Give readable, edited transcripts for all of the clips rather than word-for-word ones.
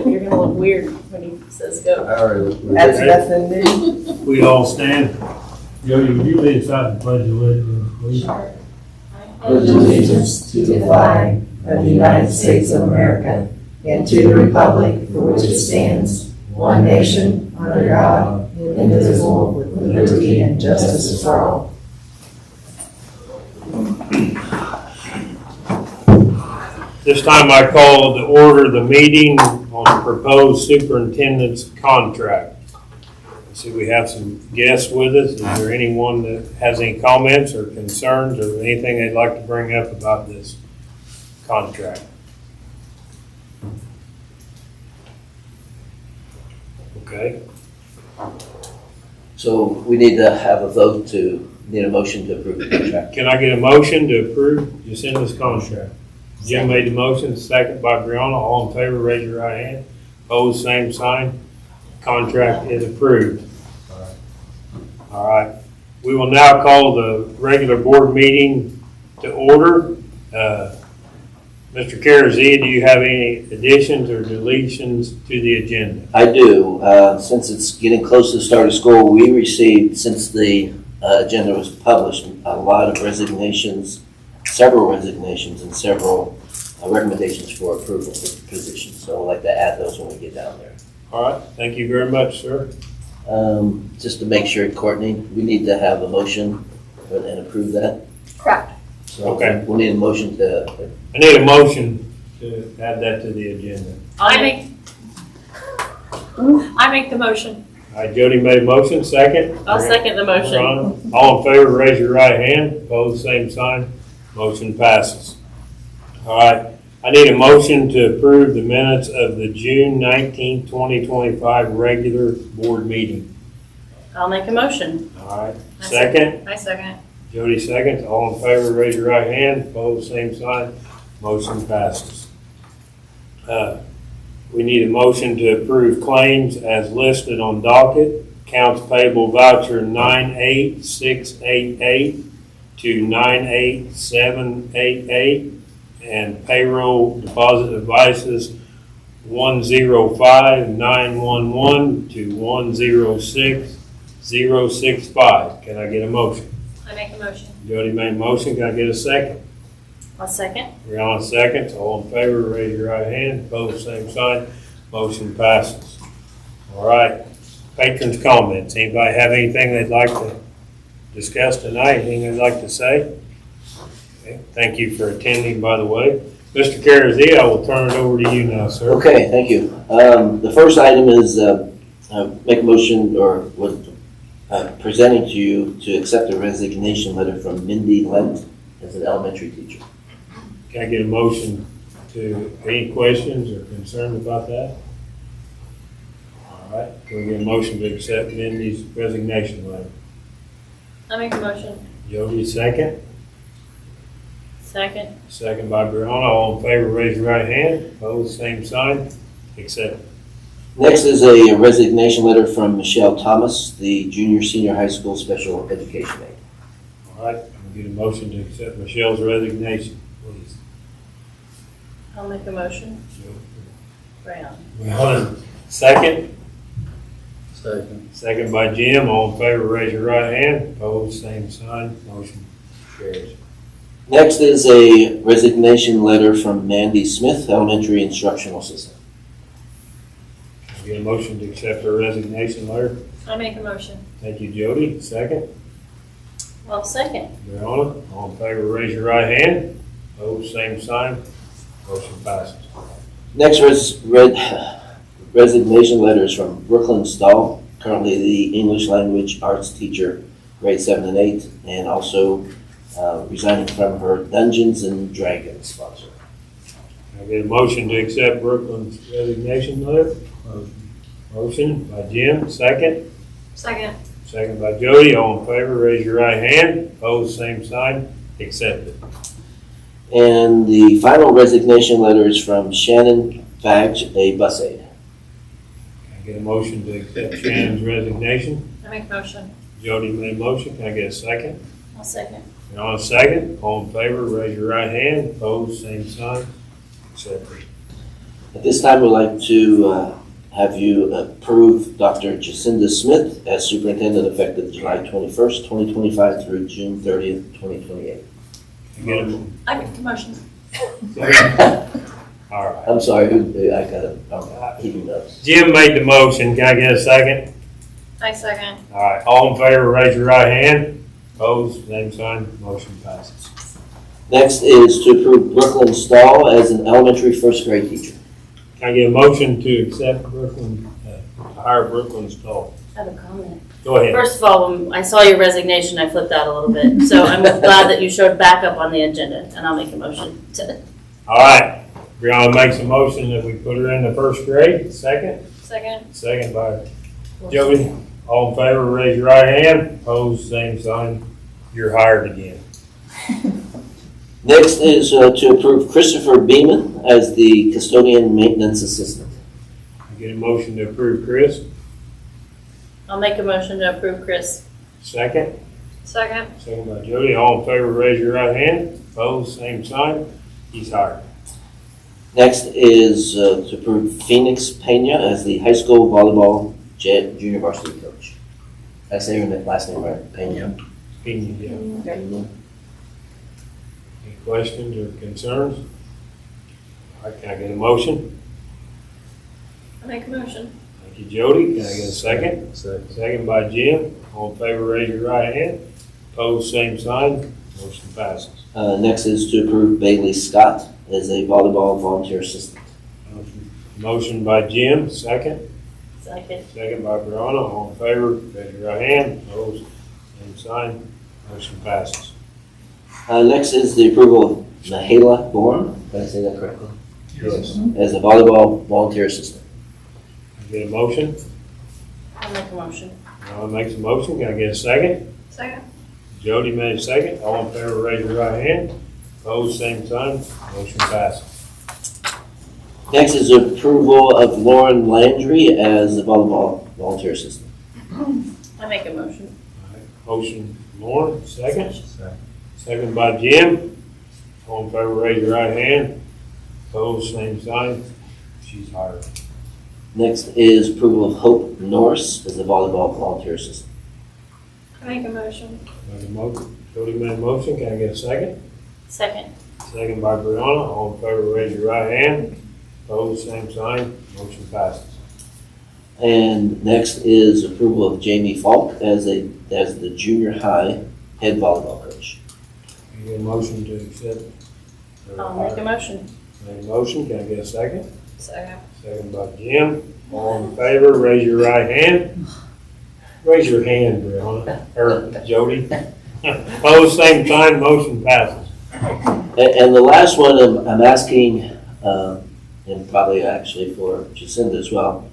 but you're gonna look weird when he says go. I already looked. That's nothing new. We all stand. Jody, would you lead us out in pledge of allegiance, please? Sure. Pledge allegiance to the flag of the United States of America and to the republic for which it stands, one nation, under God, indivisible, with liberty and justice for all. This time I call to order the meeting on the proposed superintendent's contract. I see we have some guests with us. Is there anyone that has any comments or concerns or anything they'd like to bring up about this contract? Okay, So we need to have a vote need a motion to approve the contract. can I get a motion to approve Jacinda's contract? Jim made the motion, second by Brianna. All in favor, raise your right hand. Opposed, same sign. Contract is approved. All right. We will now call the regular board meeting to order. Mr. Carazia, do you have any additions or deletions to the agenda? I do. Since it's getting close to the start of school, we received, since the agenda was published, a lot of resignations, several resignations and several recommendations for approval of positions. So I'd like to add those when we get down there. All right. Thank you very much, sir. Just to make sure, Courtney, we need to have a motion and approve that. Correct. So Okay. we'll need a motion to, I need a motion to add that to the agenda. I make the motion. All right, Jody made a motion, second. I'll second the motion. Brianna, all in favor, raise your right hand. Opposed, same sign. Motion passes. All right, I need a motion to approve the minutes of the June 19th, 2025 regular board meeting. I'll make a motion. All right, I second. I second. Jody seconds. All in favor, raise your right hand. Opposed, same sign. Motion passes. We need a motion to approve claims as listed on docket. Accounts payable voucher 98688 to 98788 and payroll deposit devices 105911 to 106065. Can I get a motion? I make a motion. Jody made a motion. Can I get a second? I'll second. Brianna seconds. All in favor, raise your right hand. Opposed, same sign. Motion passes. All right. Patrons' comments. Anybody have anything they'd like to discuss tonight? Anything they'd like to say? Okay. Thank you for attending, by the way. Mr. Carazia, I will turn it over to you now, sir. okay, thank you. The first item is make a motion or presenting to you to accept a resignation letter from Mindy Lent as an elementary teacher. Can I get a motion to, any questions or concerns about that? All right, can we get a motion to accept Mindy's resignation letter? I make a motion. Jody, second. Second. Second by Brianna. All in favor, raise your right hand. Opposed, same sign. Accept. Next is a resignation letter from Michelle Thomas, the junior senior high school special education aide. All right, can we get a motion to accept Michelle's resignation, please? I'll make a motion. Brown. Brianna, second. Second. Second by Jim. All in favor, raise your right hand. Opposed, same sign. Motion carries. Next is a resignation letter from Mandy Smith, elementary instructional assistant. Can we get a motion to accept her resignation letter? I make a motion. Thank you, Jody. Second. Well, second. Brianna, all in favor, raise your right hand. Opposed, same sign. Motion passes. Next resignation letter is from Brooklyn Stahl, currently the English language arts teacher, grade 7 and 8, and also resigning from her Dungeons and Dragons sponsor. Can I get a motion to accept Brooklyn's resignation letter? Motion by Jim, second. Second. Second by Jody. All in favor, raise your right hand. Opposed, same sign. Accepted. And the final resignation letter is from Shannon Fagg, a bus aide. Can I get a motion to accept Shannon's resignation? I make a motion. Jody made a motion. Can I get a second? I'll second. And on a second, all in favor, raise your right hand. Opposed, same sign. Accepted. At this time, we'd like to have you approve Dr. Jacinda Smith as superintendent effective July 21st, 2025 through June 30th, 2028. You get it? I make the motion. All right. I'm sorry, I got it. I'm keeping notes. Jim made the motion. Can I get a second? I second. All right. All in favor, raise your right hand. Opposed, same sign. Motion passes. Next is to approve Brooklyn Stahl as an elementary first grade teacher. Can I get a motion to accept Brooklyn, hire Brooklyn Stahl? I have a comment. Go ahead. First of all, when I saw your resignation, I flipped out a little bit. So I'm glad that you showed backup on the agenda, and I'll make a motion to. All right. Brianna makes a motion that we put her in the first grade. Second? Second. Second by Jody. All in favor, raise your right hand. Opposed, same sign. You're hired again. Next is to approve Christopher Beeman as the custodian maintenance assistant. I get a motion to approve Chris. I'll make a motion to approve Chris. Second. Second. Second by Jody. All in favor, raise your right hand. Opposed, same sign. He's hired. Next is to approve Phoenix Pena as the high school volleyball junior varsity coach. I say her last name right, Pena. Yeah. Any questions or concerns? All right, can I get a motion? I make a motion. Thank you, Jody. Can I get a second? Second by Jim. All in favor, raise your right hand. Opposed, same sign. Motion passes. Next is to approve Bailey Scott as a volleyball volunteer assistant. Motion by Jim, second. Second. Second by Brianna. All in favor, raise your right hand. Opposed, same sign. Motion passes. Next is the approval of Mahala Bourne, did I say that correctly? Yes. As a volleyball volunteer assistant. I get a motion. I'll make a motion. Brianna makes a motion. Can I get a second? Second. Jody made a second. All in favor, raise your right hand. Opposed, same sign. Motion passes. Next is approval of Lauren Landry as a volleyball volunteer assistant. I make a motion. Motion, Lauren, second. Second by Jim. All in favor, raise your right hand. Opposed, same sign. She's hired. Next is approval of Hope Norris as a volleyball volunteer assistant. I make a motion. Made a motion. Jody made a motion. Can I get a second? Second. Second by Brianna. All in favor, raise your right hand. Opposed, same sign. Motion passes. And next is approval of Jamie Falk as the junior high head volleyball coach. Can I get a motion to accept? her I'll make a hire? motion. Made a motion. Can I get a second? Second. Second by Jim. All in favor, raise your right hand. Raise your hand, Brianna, or Jody. Opposed, same sign, motion passes. And the last one, I'm asking, and probably actually for Jacinda as well,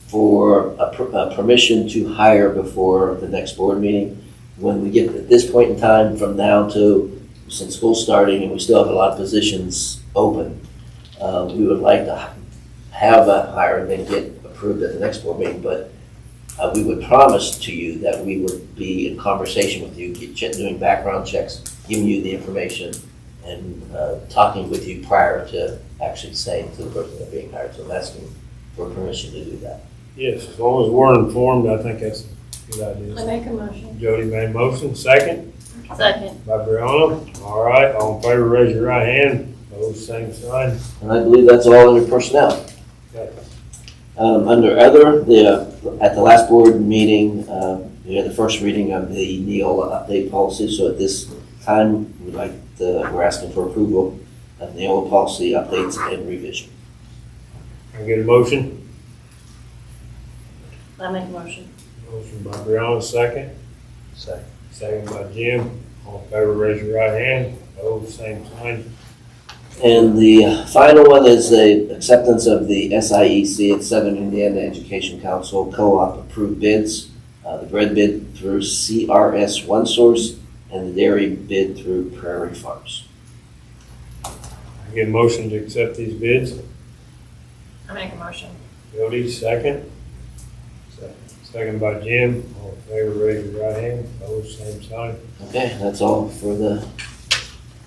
for a permission to hire before the next board meeting. When we get at this point in time, from now to, since school's starting and we still have a lot of positions open, we would like to have a hire and then get approved at the next board meeting, but we would promise to you that we would be in conversation with you, doing background checks, giving you the information, and talking with you prior to actually saying to the person that's being hired. So I'm asking for permission to do that. Yes, as long as we're informed, I think that's a good I idea. make a motion. Jody made a motion, second Second. by Brianna. All right, all in favor, raise your right hand. Opposed, same sign. And I believe that's all under personnel. Okay. Under other, at the last board meeting, we had the first reading of the Neola update policy. So at this time, we're asking for approval of Neola policy updates and revision. Can I get a motion? I make a motion. Motion by Brianna, second. Second by Jim. All in favor, raise your right hand. Opposed, same sign. And the final one is the acceptance of the SIEC at Southern Indiana Education Council co-op approved bids. The bread bid through CRS OneSource and the dairy bid through Prairie Farms. I get a motion to accept these bids. I make a motion. Jody, second. Second by Jim. All in favor, raise your right hand. Opposed, same sign. Okay, that's all for the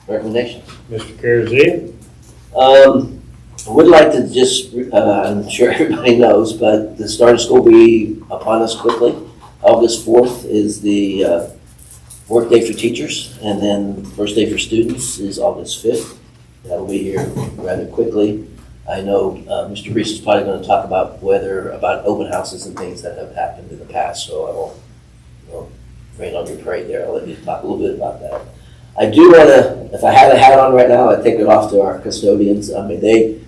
recommendations. Mr. Carazzi? I would like to just, I'm sure everybody knows, but the start of school will be upon us quickly. August 4th is the work day for teachers, and then first day for students is August 5th. That'll be here rather quickly. I know Mr. Reese is probably going to talk about about open houses and things that have happened in the past, so I won't rain on your parade there. I'll let you talk a little bit about that. I do want to, if I had a hat on right now, I'd take it off to our custodians. I mean,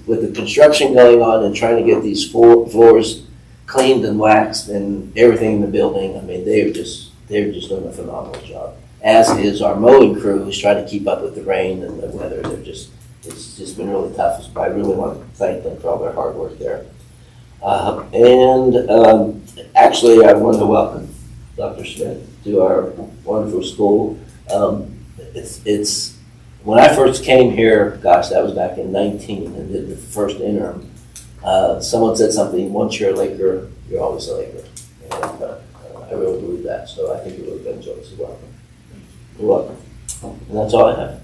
with the construction going on and trying to get these floors cleaned and waxed and everything in the building, I mean, they're just doing a phenomenal job. As is our mowing crew, who's trying to keep up with the rain and the weather. It's just been really tough. I really want to thank them for all their hard work there. Actually, I want to welcome Dr. Smith to our wonderful school. It's when I first came here, gosh, that was back in 19 and did the first interim. Someone said something, once you're a Laker, you're always a Laker. And I really believe that, so I think you're really going to enjoy it. So welcome. You're welcome. And that's all I have.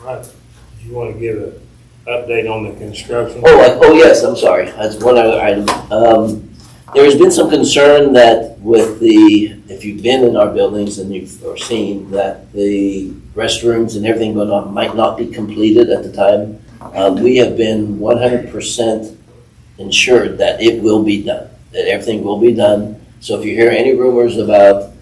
All right. Do you want to give an update on the construction? Oh yes, I'm sorry. That's one other item. There has been some concern that if you've been in our buildings and you've seen that the restrooms and everything going on might not be completed at the time. We have been 100% ensured that it will be done, that everything will be done. So if you hear any rumors about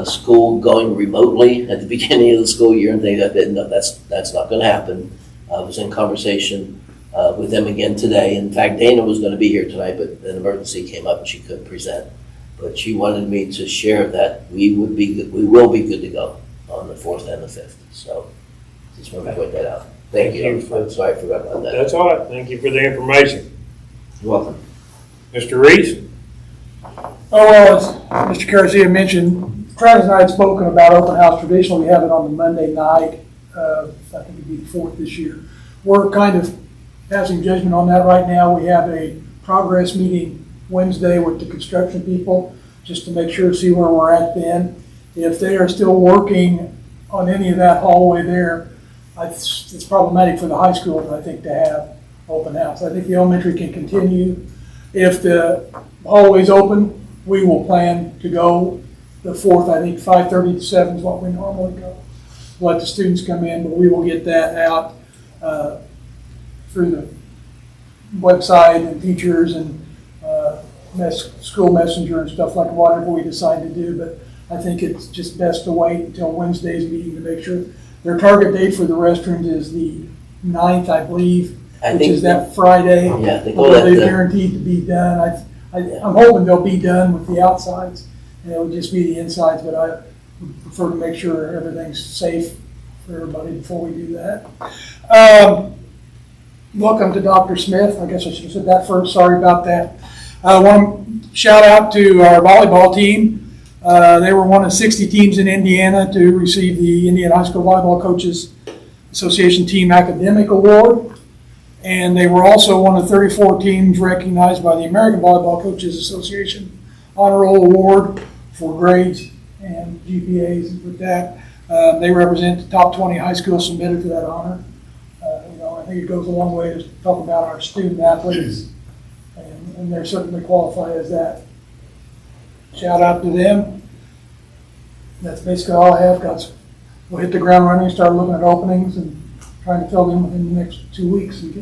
school going remotely at the beginning of the school year and things like that, no, that's not going to happen. I was in conversation with them again today. In fact, Dana was going to be here tonight, but an emergency came up and she couldn't present. But she wanted me to share that we will be good to go on the 4th and the 5th. So just want to point that out. Thank you. I'm sorry I forgot about that. That's all right. Thank you for the information. You're welcome. Mr. Reese? Oh, well, as Mr. Carazia mentioned, Travis and I had spoken about open house. Traditionally, we have it on the Monday night. I think it'd be the 4th this year. We're kind of passing judgment on that right now. We have a progress meeting Wednesday with the construction people just to make sure, see where we're at then. If they are still working on any of that hallway there, it's problematic for the high school, I think, to have open house. I think the elementary can continue. If the hallway's open, we will plan to go the 4th. I think 5:30 to 7 is what we normally go. Let the students come in, but we will get that out through the website and teachers and school messenger and stuff like whatever we decide to do. But I think it's just best to wait until Wednesday's meeting to make sure. Their target date for the restrooms is the 9th, I believe, which is that Friday. Yeah, they They're guaranteed to be done. I'm hoping they'll be done with the outsides, and it'll just be the insides, but I would prefer to make sure everything's safe for everybody before we do that. Welcome to Dr. Smith. I guess I should have said that first. Sorry about that. I want to shout out to our volleyball team. They were one of 60 teams in Indiana to receive the Indiana High School Volleyball Coaches Association Team Academic Award. And they were also one of 34 teams recognized by the American Volleyball Coaches Association Honor Roll Award for grades and GPAs. With that, they represent the top 20 high schools submitted to that honor. I think it goes a long way to talk about our student athletes, and they certainly qualify as that. Shout out to them. That's basically all I have. We'll hit the ground running, start looking at openings and trying to fill them within the next 2 weeks and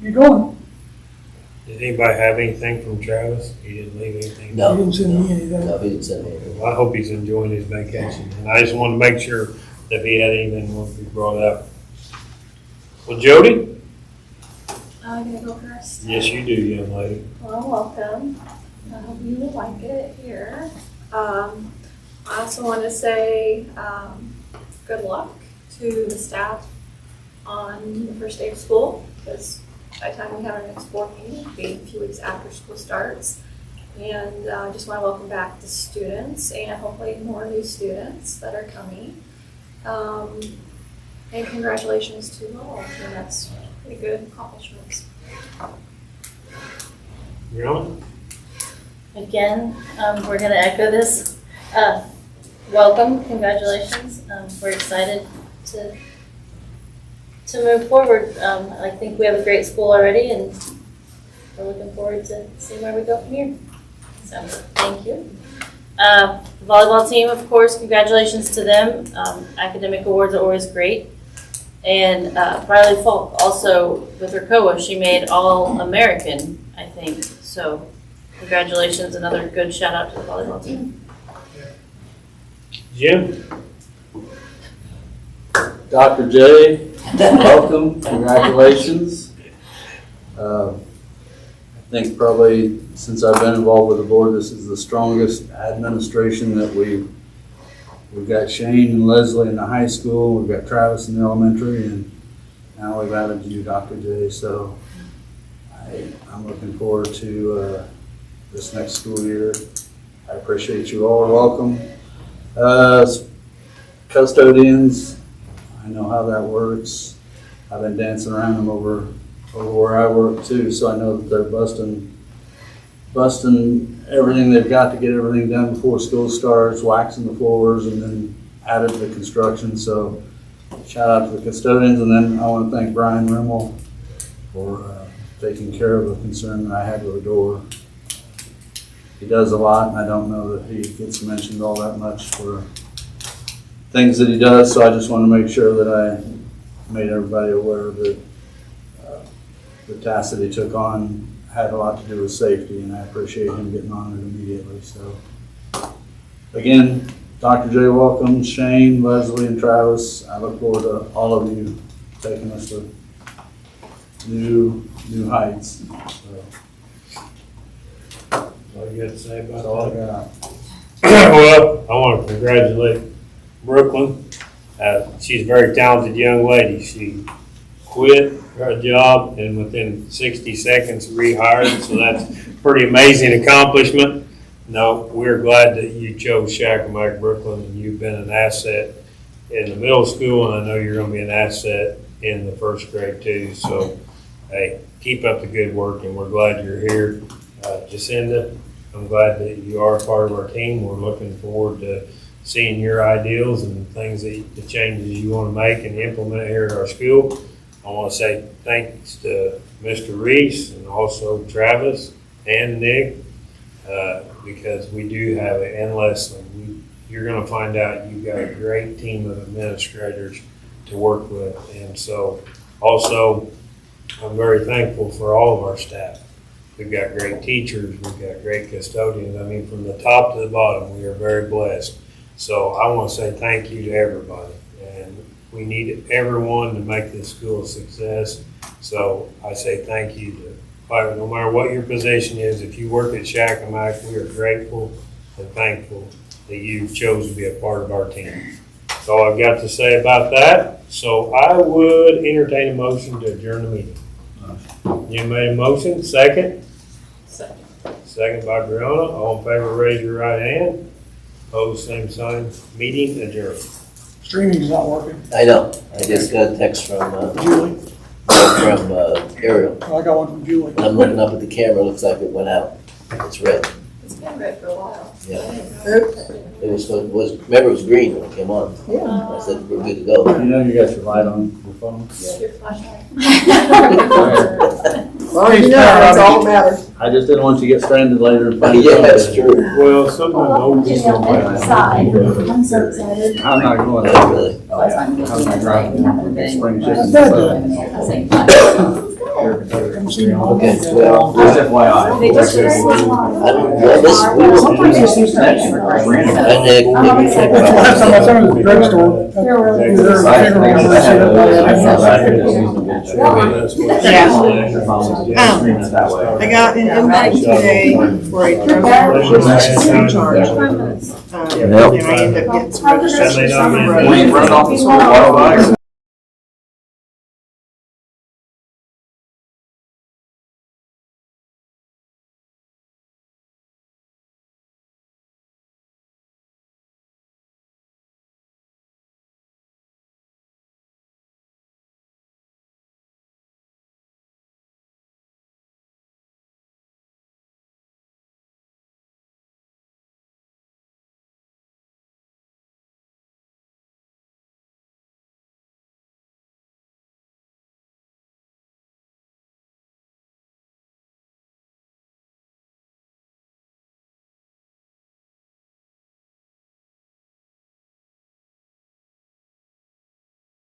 get going. Did anybody have anything from Travis? He didn't leave anything? No. He didn't send me anything. No, he didn't send me anything. Well, I hope he's enjoying his vacation. And I just wanted to make sure that if he had anything he wanted to be brought up. Well, Jody? I'm gonna go first. Yes, you do, young lady. Well, welcome. I hope you will like it here. I also want to say good luck to the staff on the first day of school, because by the time we have our next board meeting, it'll be a few weeks after school starts. And I just want to welcome back the students and hopefully more new students that are coming. And congratulations to all. I think that's pretty good accomplishments. Really? Again, we're going to echo this. Welcome, congratulations. We're excited to to move forward. I think we have a great school already, and we're looking forward to seeing where we go from here. So, thank you. Volleyball team, of course, congratulations to them. Academic awards are always great. And Riley Falk, also with her COA, she made All-American, I think. So, congratulations, another good shout out to the volleyball team. Jim? Dr. J, welcome, congratulations. I think probably since I've been involved with the board, this is the strongest administration that we've got Shane and Leslie in the high school, we've got Travis in the elementary, and now we've added you, Dr. J. So I'm looking forward to this next school year. I appreciate you all. Welcome. Custodians, I know how that works. I've been dancing around them over where I work too, so I know that they're busting everything they've got to get everything done before school starts, waxing the floors, and then added the construction. So shout out to the custodians, and then I want to thank Brian Rimmel for taking care of the concern that I had with the door. He does a lot, and I don't know that he gets mentioned all that much for things that he does, so I just want to make sure that I made everybody aware that the task that he took on had a lot to do with safety, and I appreciate him getting on it immediately. So again, Dr. J, welcome. Shane, Leslie, and Travis, I look forward to all of you taking us to new heights. So What you got to say about that's all I that? got. Well, I want to congratulate Brooklyn. She's a very talented young lady. She quit her job and within 60 seconds rehired, so that's a pretty amazing accomplishment. No, we're glad that you chose Shakamak Brooklyn, and you've been an asset in the middle school, and I know you're going to be an asset in the first grade too. So, hey, keep up the good work, and we're glad you're here. Jacinda, I'm glad that you are part of our team. We're looking forward to seeing your ideals and things the changes you want to make and implement here at our school. I want to say thanks to Mr. Reese and also Travis and Nick, because we do have it, and Leslie. You're going to find out you've got a great team of administrators to work with. And so also, I'm very thankful for all of our staff. We've got great teachers, we've got great custodians. I mean, from the top to the bottom, we are very blessed. So I want to say thank you to everybody. And we need everyone to make this school a success. So I say thank you to, no matter what your position is, if you work at Shakamak, we are grateful and thankful that you chose to be a part of our team. That's all I've got to say about that. So I would entertain a motion to adjourn the meeting. You made a motion, second? Second by Brianna. All in favor, raise your right hand. Opposed, same sign. Meeting adjourned. Streaming's not working. I know, I just got a text from Julie, Ariel. I got one from Julie. I'm looking up at the camera, looks like it went out. It's red. It's been red for a while. Yeah. It was remember it was green when it came on. I said, we're good to go. You know you got your light on your phone? Your flashlight. Well, you know, that's all that matters. I just didn't want you to get stranded later. Yeah, that's true. Well, sometimes old people I'm so excited. I'm not going Not there. really. Oh, that's fine. I'm not driving. Spring chicken. Okay, well, Just FYI. They just well, this, we were, Sometimes you see that. and they check Last time I out. saw it was at the drugstore. They're really- Is there a bigger one that set up I got an invite today for a drug charge. And I ended up getting some registration. We run off the school.